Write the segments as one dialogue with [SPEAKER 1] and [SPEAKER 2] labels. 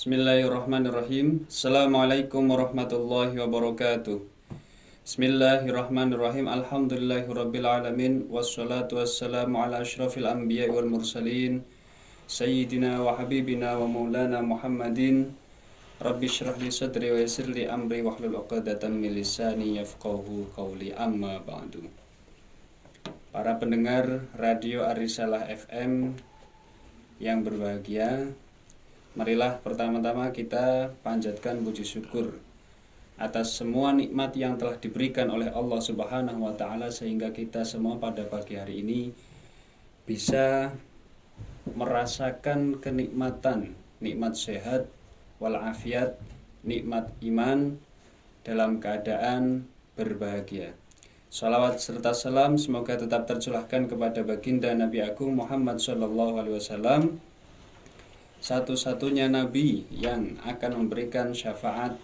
[SPEAKER 1] Bismillahirrahmanirrahim. Assalamualaikum warahmatullahi wabarakatuh. Bismillahirrahmanirrahim. Alhamdulillahirabbil alamin wassalatu wassalamu ala asyrafil anbiya'i wal mursalin sayyidina wa habibina wa maulana Muhammadin. Rabbi shrah li sadri wa yassir li amri wahlul 'uqdatam min lisani yafqahu qawli, amma ba'du. Para pendengar Radio Ar-Risalah FM yang berbahagia, marilah pertama-tama kita panjatkan puji syukur atas semua nikmat yang telah diberikan oleh Allah Subhanahu wa taala, sehingga kita semua pada pagi hari ini bisa merasakan kenikmatan, nikmat sehat walafiat, nikmat iman dalam keadaan berbahagia. Salawat serta salam semoga tetap tercurahkan kepada baginda Nabi Agung Muhammad SAW, satu-satunya Nabi yang akan memberikan syafaat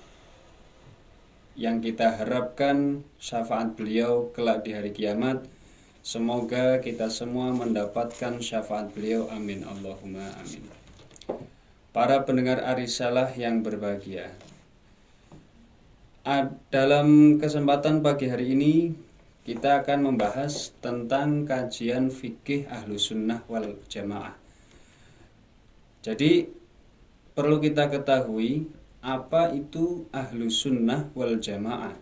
[SPEAKER 1] yang kita harapkan, syafaat beliau kelak di hari kiamat. Semoga kita semua mendapatkan syafaat beliau, amin Allahumma amin. Para pendengar Ar-Risalah yang berbahagia, dalam kesempatan pagi hari ini kita akan membahas tentang kajian fikih Ahlus Sunnah wal Jamaah. Jadi perlu kita ketahui apa itu Ahlus Sunnah wal Jamaah.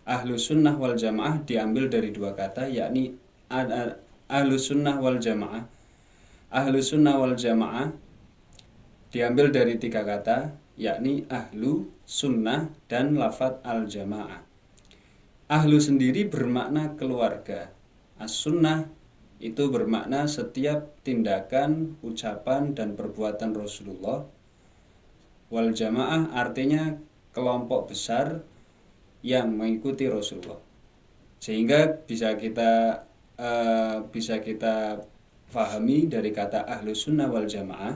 [SPEAKER 1] Ahlus Sunnah wal Jamaah diambil dari dua kata, yakni Ahlus Sunnah wal Jamaah. Ahlus Sunnah wal Jamaah diambil dari tiga kata, yakni Ahlu, Sunnah, dan lafadz al-Jamaah. Ahlu sendiri bermakna keluarga. As-Sunnah itu bermakna setiap tindakan, ucapan, dan perbuatan Rasulullah. Wal Jamaah artinya kelompok besar yang mengikuti Rasulullah. Sehingga bisa kita pahami dari kata Ahlus Sunnah wal Jamaah,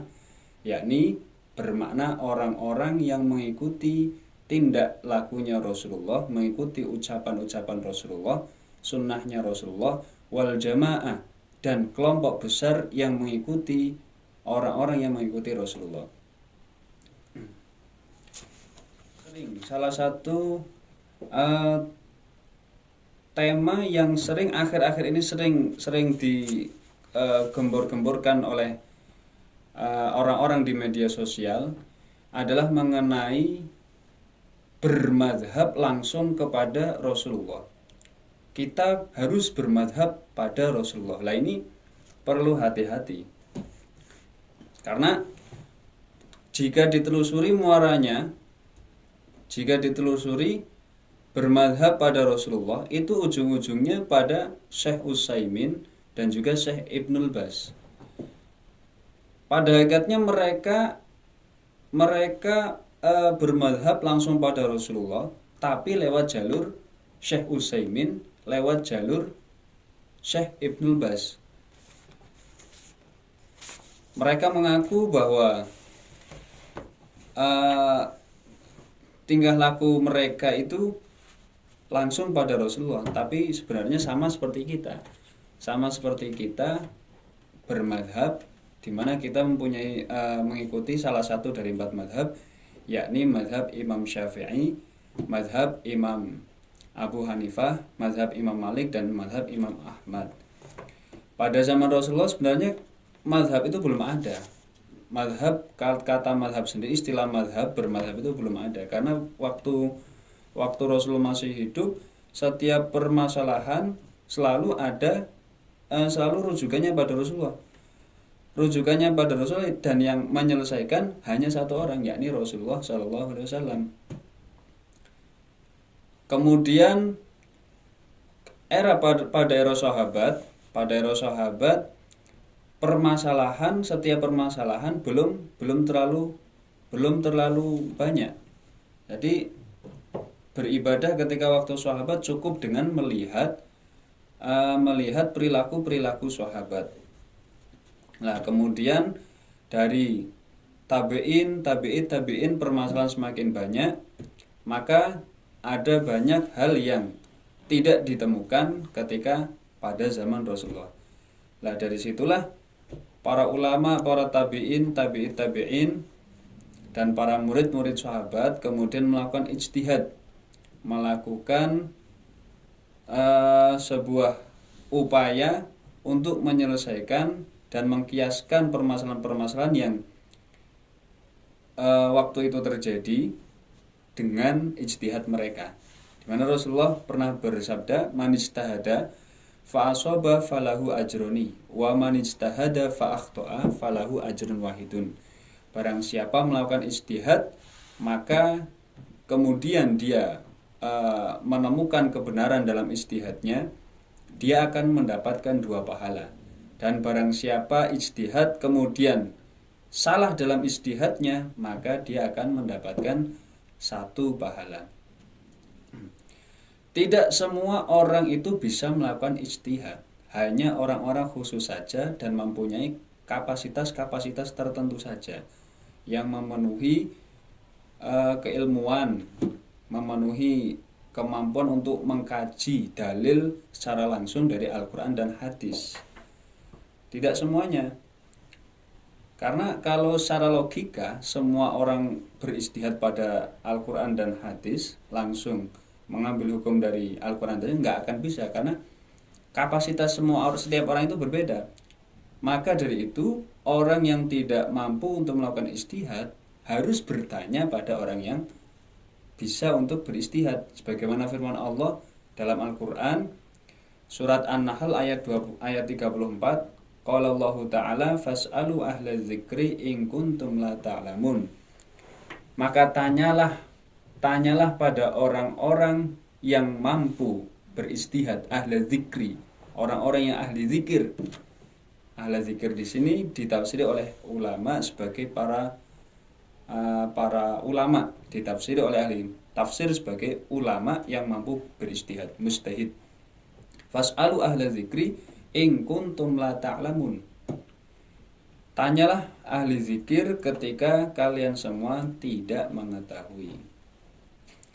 [SPEAKER 1] yakni bermakna orang-orang yang mengikuti tindak lakunya Rasulullah, mengikuti ucapan-ucapan Rasulullah, sunnahnya Rasulullah, wal Jamaah, dan kelompok besar yang mengikuti orang-orang yang mengikuti Rasulullah. Salah satu tema yang sering akhir-akhir ini sering digembor-gemborkan oleh orang-orang di media sosial adalah mengenai bermadhab langsung kepada Rasulullah. Kita harus bermadhab pada Rasulullah. Lah ini perlu hati-hati, karena jika ditelusuri muaranya, jika ditelusuri bermadhab pada Rasulullah, itu ujung-ujungnya pada Syekh Utsaimin dan juga Syekh Ibnul Baz. Pada hakikatnya mereka bermadhab langsung pada Rasulullah, tapi lewat jalur Syekh Utsaimin, lewat jalur Syekh Ibnul Baz. Mereka mengaku bahwa tingkah laku mereka itu langsung pada Rasulullah, tapi sebenarnya sama seperti kita bermadhab, di mana kita mempunyai mengikuti salah satu dari 4 madhab, yakni madhab Imam Syafi'i, madhab Imam Abu Hanifah, madhab Imam Malik, dan madhab Imam Ahmad. Pada zaman Rasulullah sebenarnya madhab itu belum ada. Madhab, kata madhab sendiri, istilah madhab, bermadhab itu belum ada, karena waktu Rasulullah masih hidup, setiap permasalahan selalu rujukannya pada Rasulullah. Rujukannya pada Rasulullah, dan yang menyelesaikan hanya satu orang, yakni Rasulullah SAW. Kemudian pada era sahabat, setiap permasalahan belum terlalu banyak. Jadi beribadah ketika waktu sahabat cukup dengan melihat perilaku sahabat. Nah, kemudian dari tabi'in permasalahan semakin banyak, maka ada banyak hal yang tidak ditemukan ketika pada zaman Rasulullah. Nah, dari situlah para ulama, para tabi'in dan para murid-murid sahabat kemudian melakukan ijtihad, melakukan sebuah upaya untuk menyelesaikan dan mengkiaskan permasalahan-permasalahan yang waktu itu terjadi dengan ijtihad mereka. Di mana Rasulullah pernah bersabda, "Man ijtahada fa asaba falahu ajroni wa man ijtahada fa akhta'a falahu ajrun wahidun." Barang siapa melakukan ijtihad maka kemudian dia menemukan kebenaran dalam ijtihadnya, dia akan mendapatkan 2 pahala. Dan barang siapa ijtihad kemudian salah dalam ijtihadnya, maka dia akan mendapatkan 1 pahala. Tidak semua orang itu bisa melakukan ijtihad. Hanya orang-orang khusus saja dan mempunyai kapasitas-kapasitas tertentu saja yang memenuhi keilmuan, memenuhi kemampuan untuk mengkaji dalil secara langsung dari Al-Quran dan hadis. Tidak semuanya. Karena kalau secara logika semua orang berijtihad pada Al-Quran dan hadis, langsung mengambil hukum dari Al-Quran dan hadis, nggak akan bisa, karena kapasitas setiap orang itu berbeda. Maka dari itu orang yang tidak mampu untuk melakukan ijtihad harus bertanya pada orang yang bisa untuk beristihad, sebagaimana firman Allah dalam Al-Qur'an surat An-Nahl ayat 34, qala Allah Ta'ala fas'alu ahla dzikri in kuntum la ta'lamun. Maka tanyalah pada orang-orang yang mampu beristihad, ahla dzikri, orang-orang yang ahli zikir. Ahli zikir di sini ditafsiri oleh ulama sebagai para ulama, ditafsiri oleh ahli tafsir sebagai ulama yang mampu beristihad, mujtahid. Fas'alu ahla dzikri in kuntum la ta'lamun. Tanyalah ahli zikir ketika kalian semua tidak mengetahui.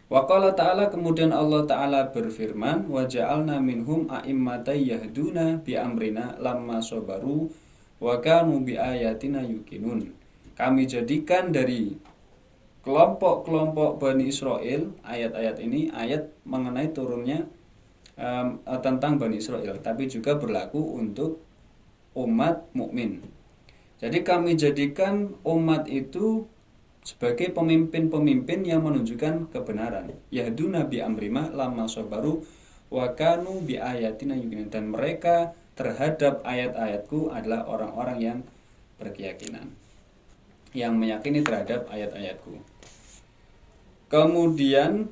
[SPEAKER 1] Wa qala ta'ala, kemudian Allah Ta'ala berfirman, wa ja'alna minhum a'immatan yahduna bi amrina lamma sabaru wa kanu bi ayatina yuqinun. Kami jadikan dari kelompok-kelompok Bani Israel, ayat-ayat ini ayat mengenai turunnya tentang Bani Israel, tapi juga berlaku untuk umat mukmin. Jadi kami jadikan umat itu sebagai pemimpin-pemimpin yang menunjukkan kebenaran. Yahduna bi amrima lamma sabaru wa kanu bi ayatina yuqinun. Dan mereka terhadap ayat-ayatku adalah orang-orang yang berkeyakinan, yang meyakini terhadap ayat-ayatku. Kemudian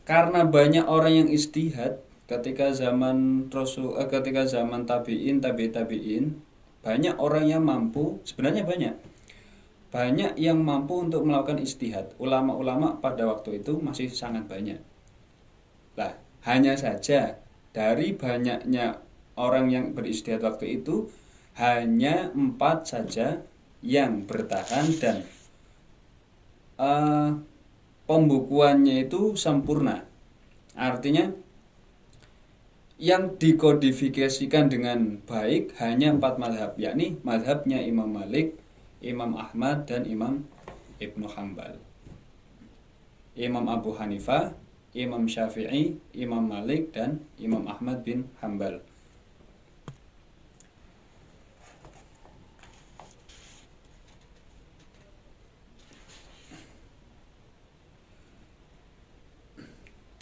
[SPEAKER 1] karena banyak orang yang ijtihad ketika zaman tabi'in, tabi'in, banyak orang yang mampu, sebenarnya banyak yang mampu untuk melakukan ijtihad. Ulama-ulama pada waktu itu masih sangat banyak. Lah, hanya saja dari banyaknya orang yang berijtihad waktu itu, hanya 4 saja yang bertahan dan pembukuannya itu sempurna. Artinya yang dikodifikasikan dengan baik hanya 4 mazhab, yakni mazhabnya Imam Malik, Imam Ahmad, dan Imam Ibnu Hanbal. Imam Abu Hanifah, Imam Syafi'i, Imam Malik, dan Imam Ahmad bin Hanbal.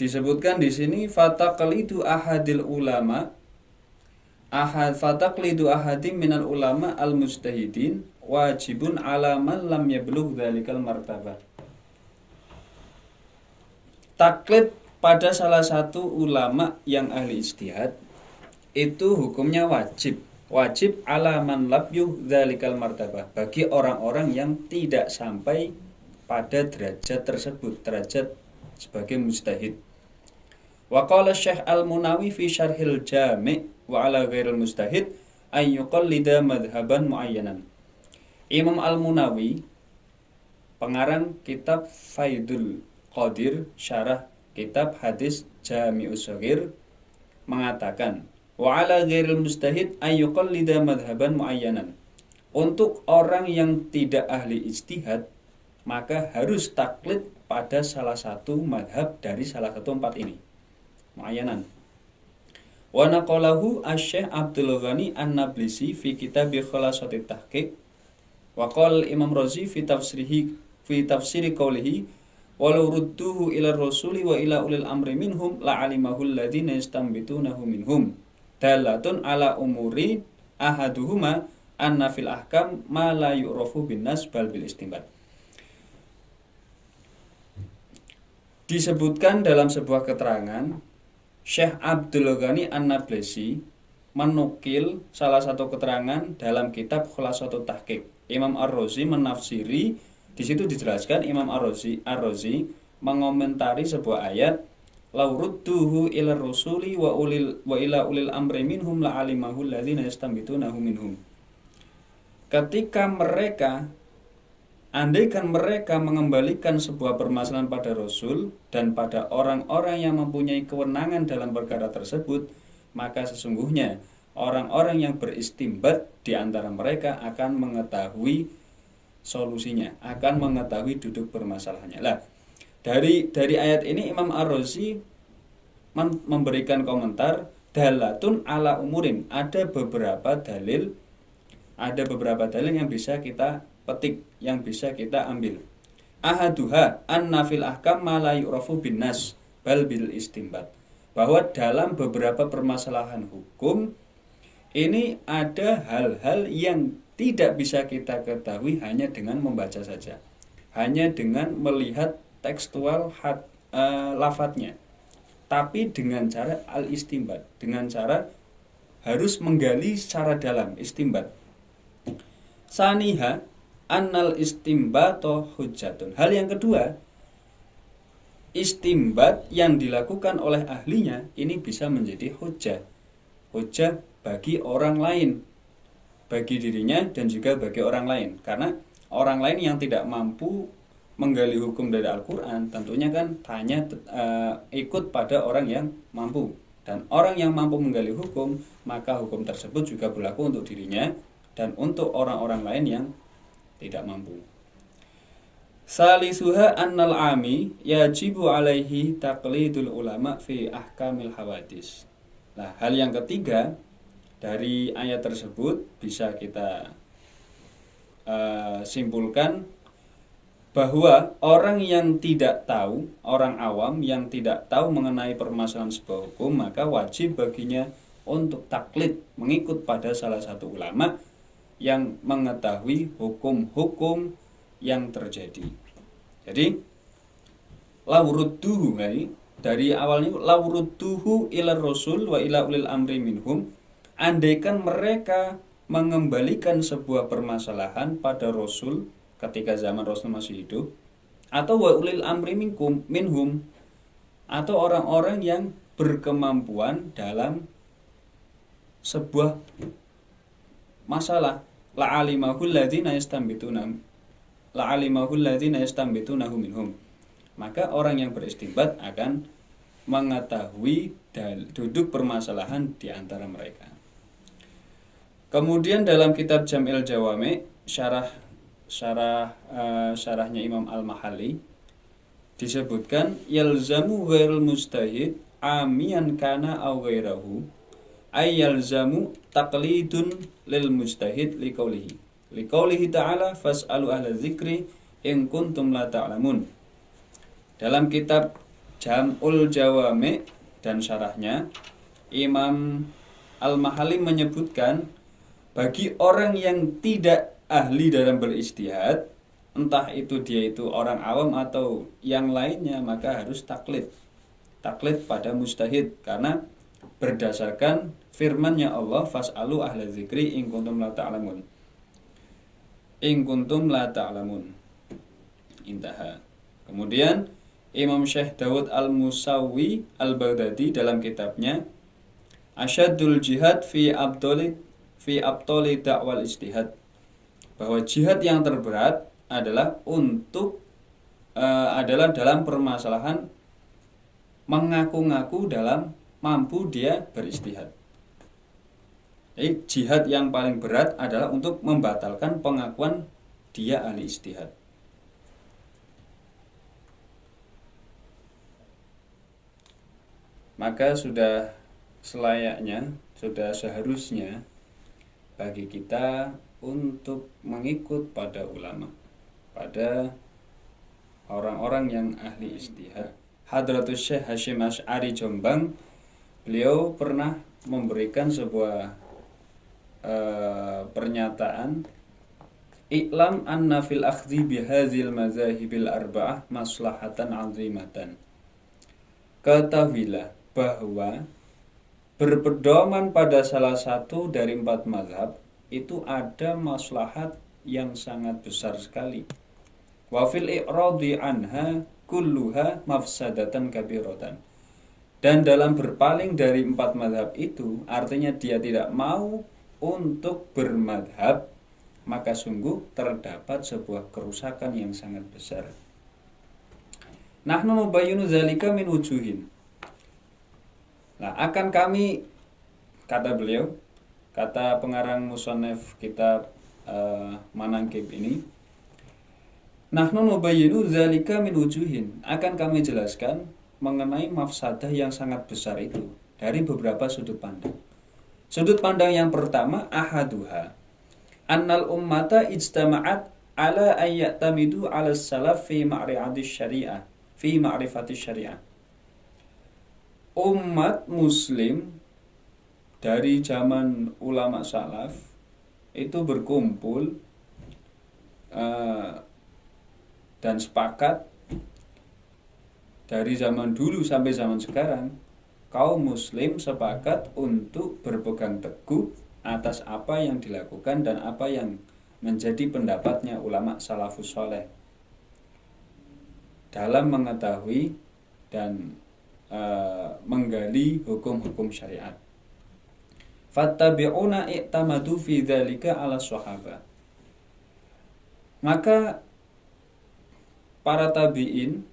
[SPEAKER 1] Disebutkan di sini fataqlidu ahadil ulama fataqlidu ahadim minal ulama al mujtahidin wajibun ala man lam yablugh dzalikal martabah. Taklid pada salah satu ulama yang ahli ijtihad itu hukumnya wajib ala man lam yablugh dzalikal martabah, bagi orang-orang yang tidak sampai pada derajat tersebut, derajat sebagai mujtahid. Wa qala Syekh Al-Munawi fi Syarhil Jami' wa ala ghairil mujtahid ay yuqallida madhhaban muayyanan. Imam Al-Munawi, pengarang kitab Faidul Qadir, syarah kitab hadis Jami'us Shaghir, mengatakan wa ala ghairil mujtahid ay yuqallida madhhaban muayyanan. Untuk orang yang tidak ahli ijtihad, maka harus taklid pada salah satu madhab dari salah satu empat ini. Muayyanan. Wa naqalahu Asy-Syaikh Abdul Ghani An-Nablisi fi kitab Khulasatit Tahqiq wa qala Imam Razi fi tafsiri qawlihi walau rudduhu ila rasuli wa ila ulil amri minhum la'alimahu alladhina yastanbitunahu minhum dalatun ala umuri ahaduhuma anna fil ahkam ma la yu'rafu bin nas bal bil istinbat. Disebutkan dalam sebuah keterangan, Syekh Abdul Ghani An-Nablisi menukil salah satu keterangan dalam kitab Khulasatul Tahqiq. Imam Ar-Razi menafsiri, di situ dijelaskan Imam Ar-Razi mengomentari sebuah ayat, "Lau rudduhu ila rusuli wa ila ulil amri minhum la'alimahu alladzina yastanbitunahu minhum." Ketika andaikan mereka mengembalikan sebuah permasalahan pada Rasul dan pada orang-orang yang mempunyai kewenangan dalam perkara tersebut, maka sesungguhnya orang-orang yang beristimbat di antara mereka akan mengetahui solusinya, akan mengetahui duduk permasalahannya. Lah, dari ayat ini Imam Ar-Razi memberikan komentar, dalatun ala umurin, ada beberapa dalil yang bisa kita petik, yang bisa kita ambil. Ahaduha anna fil ahkam ma la yu'rafu bin nas bal bil istinbat. Bahwa dalam beberapa permasalahan hukum ini ada hal-hal yang tidak bisa kita ketahui hanya dengan membaca saja, hanya dengan melihat tekstual lafadznya, tapi dengan cara al-istinbat, dengan cara harus menggali secara dalam, istinbat. Saniha annal istimbato hujjatun. Hal yang kedua, istimbat yang dilakukan oleh ahlinya ini bisa menjadi hujjah bagi orang lain, bagi dirinya dan juga bagi orang lain. Karena orang lain yang tidak mampu menggali hukum dari Al-Quran tentunya kan hanya ikut pada orang yang mampu. Dan orang yang mampu menggali hukum, maka hukum tersebut juga berlaku untuk dirinya dan untuk orang-orang lain yang tidak mampu. Salisuha annal ami yajibu alaihi taqlidul ulama fi ahkamil hawadis. Nah, hal yang ketiga dari ayat tersebut bisa kita simpulkan bahwa orang yang tidak tahu, orang awam yang tidak tahu mengenai permasalahan sebuah hukum, maka wajib baginya untuk taklid, mengikut pada salah satu ulama yang mengetahui hukum-hukum yang terjadi. Jadi laurudduhu, dari awalnya laurudduhu ila rasul wa ila ulil amri minhum, andaikan mereka mengembalikan sebuah permasalahan pada rasul ketika zaman Rasul masih hidup, atau wa ulil amri minhum, atau orang-orang yang berkemampuan dalam sebuah masalah, la'alimahu alladzina yastanbitunahu minhum, maka orang yang beristinbat akan mengetahui duduk permasalahan di antara mereka. Kemudian dalam kitab Jam'il Jawami, syarahnya Imam Al-Mahalli, disebutkan yalzamu ghairul mustahid amiyan kana aw ghairahu ay yalzamu taqlidun lil mustahid liqaulihi ta'ala fas'alu ahla dzikri in kuntum la ta'lamun. Dalam kitab Jam'ul Jawami dan syarahnya, Imam Al-Mahalli menyebutkan bagi orang yang tidak ahli dalam berijtihad, entah itu dia itu orang awam atau yang lainnya, maka harus taklid pada mustahid, karena berdasarkan firman-Nya Allah, fas'alu ahla dzikri in kuntum la ta'lamun. Intaha. Kemudian Imam Syekh Dawud Al-Musawwi Al-Baghdadi dalam kitabnya Asyaddul Jihad fi abtali da'wal ijtihad, bahwa jihad yang terberat adalah adalah dalam permasalahan mengaku-ngaku dalam mampu dia berijtihad. Jihad yang paling berat adalah untuk membatalkan pengakuan dia ahli ijtihad. Maka sudah selayaknya, sudah seharusnya bagi kita untuk mengikut pada ulama, pada orang-orang yang ahli ijtihad. Hadratus Syekh Hasyim Asy'ari Jombang, beliau pernah memberikan sebuah pernyataan, "I'lam anna fil akhdhi bihadzil mazahibil arba'ah maslahatan 'azimatan." Ketahuilah bahwa berpedoman pada salah satu dari 4 mazhab itu ada maslahat yang sangat besar sekali. Wa fil i'radi anha kulluha mafsadatan kabiratan. Dan dalam berpaling dari 4 mazhab itu, artinya dia tidak mau untuk bermadhab, maka sungguh terdapat sebuah kerusakan yang sangat besar. Nahnu nubayyinu dzalika min wujuhin. Nah, akan kami, kata beliau, kata pengarang musannaf kitab Manaqib ini, nahnu nubayyinu dzalika min wujuhin, akan kami jelaskan mengenai mafsadah yang sangat besar itu dari beberapa sudut pandang. Sudut pandang yang pertama, ahaduha annal ummata ijtama'at ala ayyatamidu ala salaf fi ma'rifati syariah, fi ma'rifati syariah. Umat muslim dari zaman ulama salaf itu berkumpul dan sepakat dari zaman dulu sampai zaman sekarang, kaum muslim sepakat untuk berpegang teguh atas apa yang dilakukan dan apa yang menjadi pendapatnya ulama salafus saleh dalam mengetahui dan menggali hukum-hukum syariat. Fattabi'una i'tamadu fi dzalika 'ala sahabah. Maka para tabi'in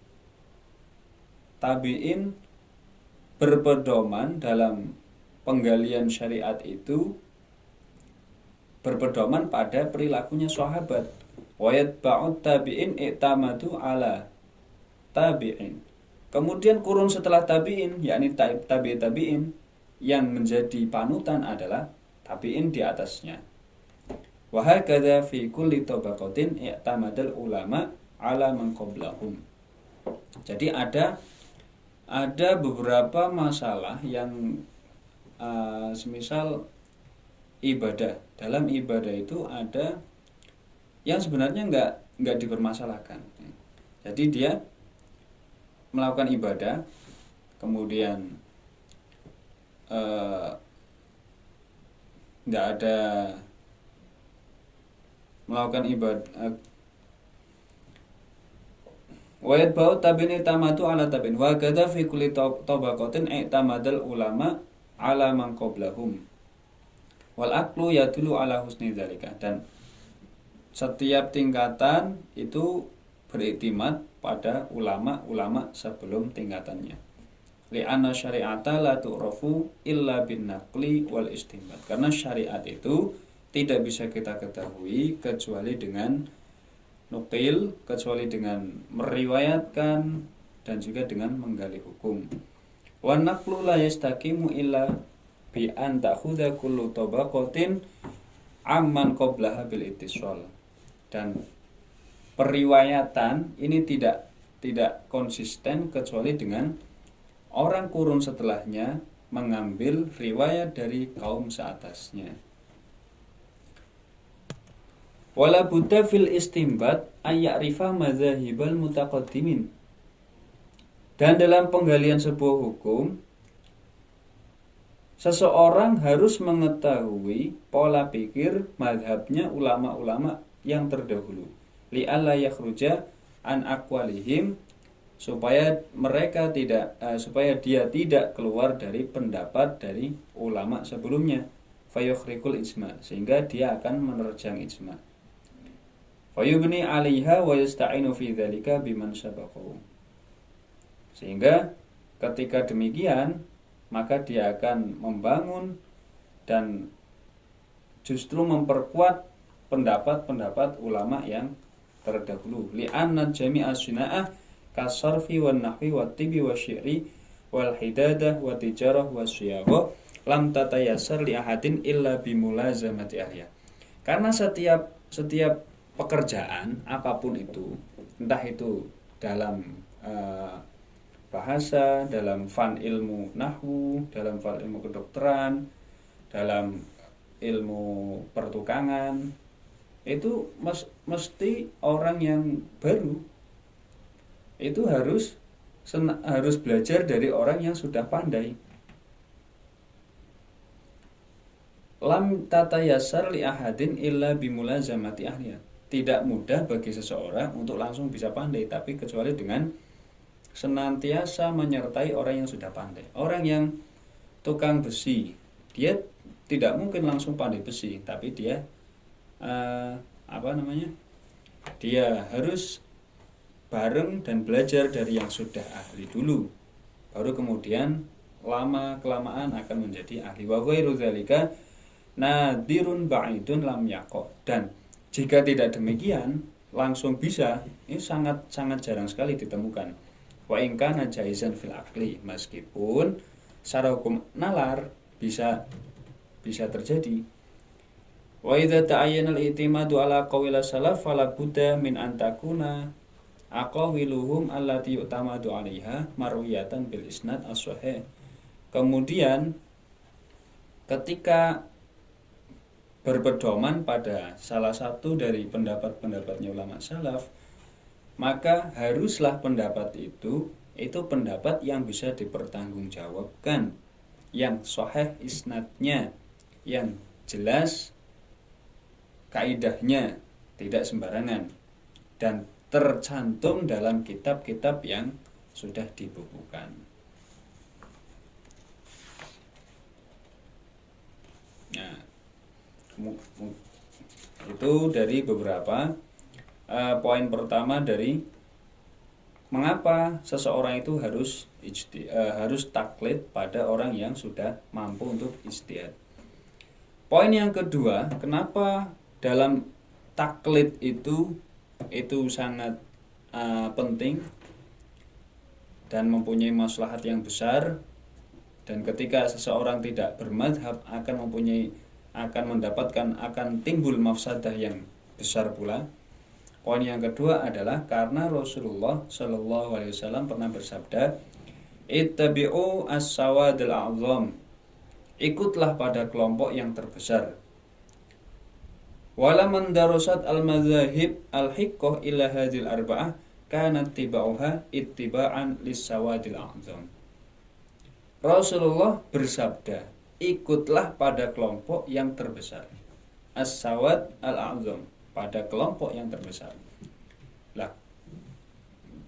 [SPEAKER 1] berpedoman dalam penggalian syariat itu, berpedoman pada perilakunya sahabat. Wa yatba'ut tabi'in i'tamadu ala tabi'in. Kemudian kurun setelah tabi'in, yakni tabi'in yang menjadi panutan adalah tabi'in di atasnya. Wa hakadza fi kulli tabaqatin i'tamadal ulama ala man qablahum. Jadi ada beberapa masalah yang semisal ibadah. Dalam ibadah itu ada yang sebenarnya enggak dipermasalahkan. Jadi dia melakukan ibadah, kemudian enggak ada melakukan ibadah. Wa yatba'u tabi'in i'tamadu ala tabi'in wa kadza fi kulli tabaqatin i'tamadal ulama ala man qablahum wal aqlu yadullu ala husni dzalika. Dan setiap tingkatan itu beriktimat pada ulama-ulama sebelum tingkatannya. Li'anna syari'ata la tu'rafu illa bin naqli wal istinbat. Karena syariat itu tidak bisa kita ketahui kecuali dengan nukil, kecuali dengan meriwayatkan dan juga dengan menggali hukum. Wa naqlu la yastaqimu illa bi an ta'khudha kullu tabaqatin amman qablaha bil ittisal. Dan periwayatan ini tidak konsisten kecuali dengan orang kurun setelahnya mengambil riwayat dari kaum seatasnya. Wala budda fil istimbat ayya'rifa madzahibal mutaqaddimin. Dan dalam penggalian sebuah hukum, seseorang harus mengetahui pola pikir mazhabnya ulama-ulama yang terdahulu. Li'alla yakhruja an aqwalihim, supaya dia tidak keluar dari pendapat dari ulama sebelumnya. Fayukhrikul ijma, sehingga dia akan menerjang ijma. Fayubni 'alaiha wa yasta'inu fi dzalika biman sabaqahu. Sehingga ketika demikian, maka dia akan membangun dan justru memperkuat pendapat-pendapat ulama yang terdahulu. Li'anna jami'a suna'ah kasarfi wan nahwi wat tibi wasyi'ri wal hidadah wat tijarah wasyiyagha lam tatayassar li ahadin illa bimulazamati ahliya. Karena setiap pekerjaan apapun itu, entah itu dalam bahasa, dalam fan ilmu nahwu, dalam fan ilmu kedokteran, dalam ilmu pertukangan, itu mesti orang yang baru itu harus belajar dari orang yang sudah pandai. Lam tatayassar li ahadin illa bimulazamati ahliya. Tidak mudah bagi seseorang untuk langsung bisa pandai, tapi kecuali dengan senantiasa menyertai orang yang sudah pandai. Orang yang tukang besi, dia tidak mungkin langsung pandai besi, tapi dia dia harus bareng dan belajar dari yang sudah ahli dulu, baru kemudian lama kelamaan akan menjadi ahli. Wa ghairu dzalika nadirun ba'idun lam yaqa. Dan jika tidak demikian langsung bisa, ini sangat jarang sekali ditemukan. Wa in kana jaizan fil aqli, meskipun secara hukum nalar bisa terjadi. Wa idza ta'ayyana al-i'timadu ala qawli salaf fala budda min an takuna aqawiluhum allati yu'tamadu 'alaiha marwiyatan bil isnad as-sahih. Kemudian ketika berpedoman pada salah satu dari pendapat-pendapatnya ulama salaf, maka haruslah pendapat itu pendapat yang bisa dipertanggungjawabkan, yang sahih isnadnya, yang jelas kaidahnya, tidak sembarangan, dan tercantum dalam kitab-kitab yang sudah dibukukan. Nah, itu dari beberapa poin pertama dari mengapa seseorang itu harus taklid pada orang yang sudah mampu untuk ijtihad. Poin yang kedua, kenapa dalam taklid itu sangat penting dan mempunyai maslahat yang besar, dan ketika seseorang tidak bermadhab akan timbul mafsadah yang besar pula. Poin yang kedua adalah karena Rasulullah Shallallahu Alaihi Wasallam pernah bersabda, ittabi'u as-sawadil a'zam, ikutlah pada kelompok yang terbesar. Wala man darasat al-madzahib al-hiqqah ila hadhil arba'ah kana ittiba'uha ittiba'an lis-sawadil a'zam. Rasulullah bersabda, ikutlah pada kelompok yang terbesar. As-sawad al-a'zam, pada kelompok yang terbesar. Lah,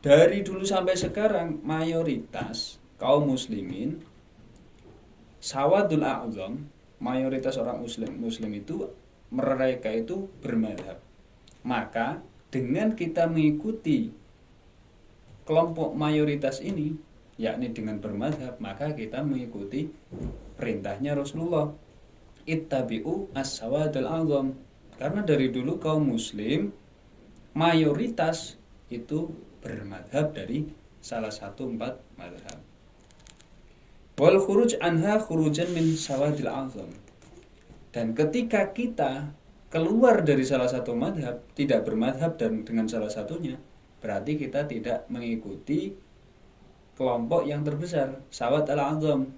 [SPEAKER 1] dari dulu sampai sekarang mayoritas kaum muslimin sawadul a'zam, mayoritas orang muslim itu mereka itu bermadhab. Maka dengan kita mengikuti kelompok mayoritas ini, yakni dengan bermadhab, maka kita mengikuti perintahnya Rasulullah, ittabi'u as-sawadul a'zam. Karena dari dulu kaum muslim mayoritas itu bermadhab dari salah satu 4 madhab. Wal khuruj anha khurujan min sawadil a'zam. Dan ketika kita keluar dari salah satu madhab, tidak bermadhab dan dengan salah satunya, berarti kita tidak mengikuti kelompok yang terbesar, sawad al-a'zam.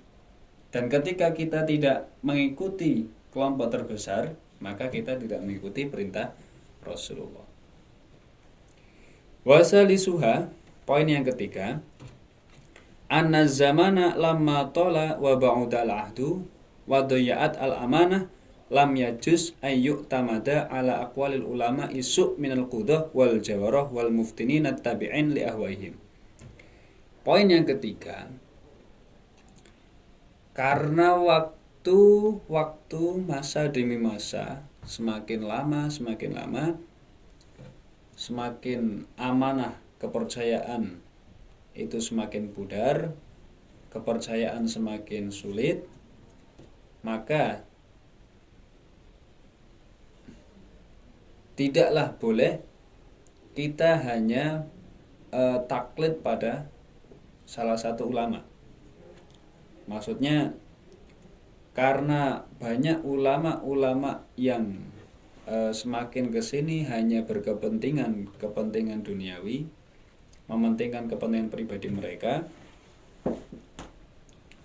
[SPEAKER 1] Dan ketika kita tidak mengikuti kelompok terbesar, maka kita tidak mengikuti perintah Rasulullah. Wasalisuha, poin yang ketiga, anna zamana lamma tola wa ba'uda al-ahdu wa doya'at al-amanah lam yajuz ayyuk tamada ala aqwalil ulama isu minal qudah wal jawarah wal muftinin at-tabi'in li ahwaihim. Poin yang ketiga, karena waktu masa demi masa semakin lama semakin amanah kepercayaan itu semakin pudar, kepercayaan semakin sulit, maka tidaklah boleh kita hanya taklid pada salah satu ulama. Maksudnya karena banyak ulama-ulama yang semakin kesini hanya kepentingan duniawi, mementingkan kepentingan pribadi mereka,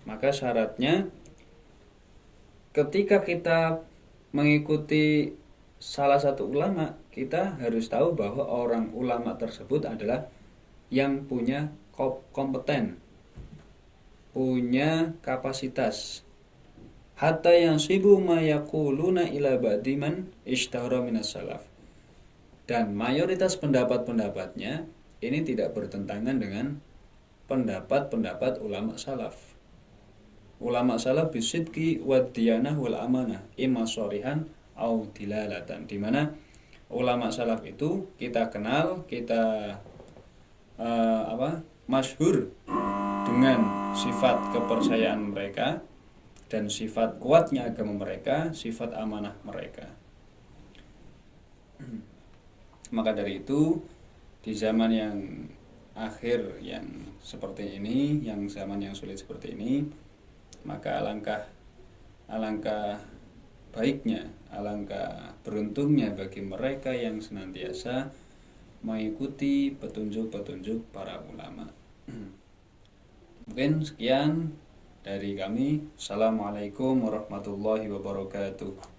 [SPEAKER 1] maka syaratnya ketika kita mengikuti salah satu ulama, kita harus tahu bahwa orang ulama tersebut adalah yang punya kompeten, punya kapasitas. Hatta yang sibu ma yaquluna ila ba'di man ishtahara minas salaf. Dan mayoritas pendapat-pendapatnya ini tidak bertentangan dengan pendapat-pendapat ulama salaf. Ulama salaf bisidqi wad diyanah wal amanah imma shorihan au dilalatan. Di mana ulama salaf itu kita kenal, kita masyhur dengan sifat kepercayaan mereka dan sifat kuatnya agama mereka, sifat amanah mereka. Maka dari itu di zaman yang akhir yang seperti ini, yang zaman yang sulit seperti ini, maka alangkah baiknya, alangkah beruntungnya bagi mereka yang senantiasa mengikuti petunjuk-petunjuk para ulama. Mungkin sekian dari kami. Assalamualaikum warahmatullahi wabarakatuh.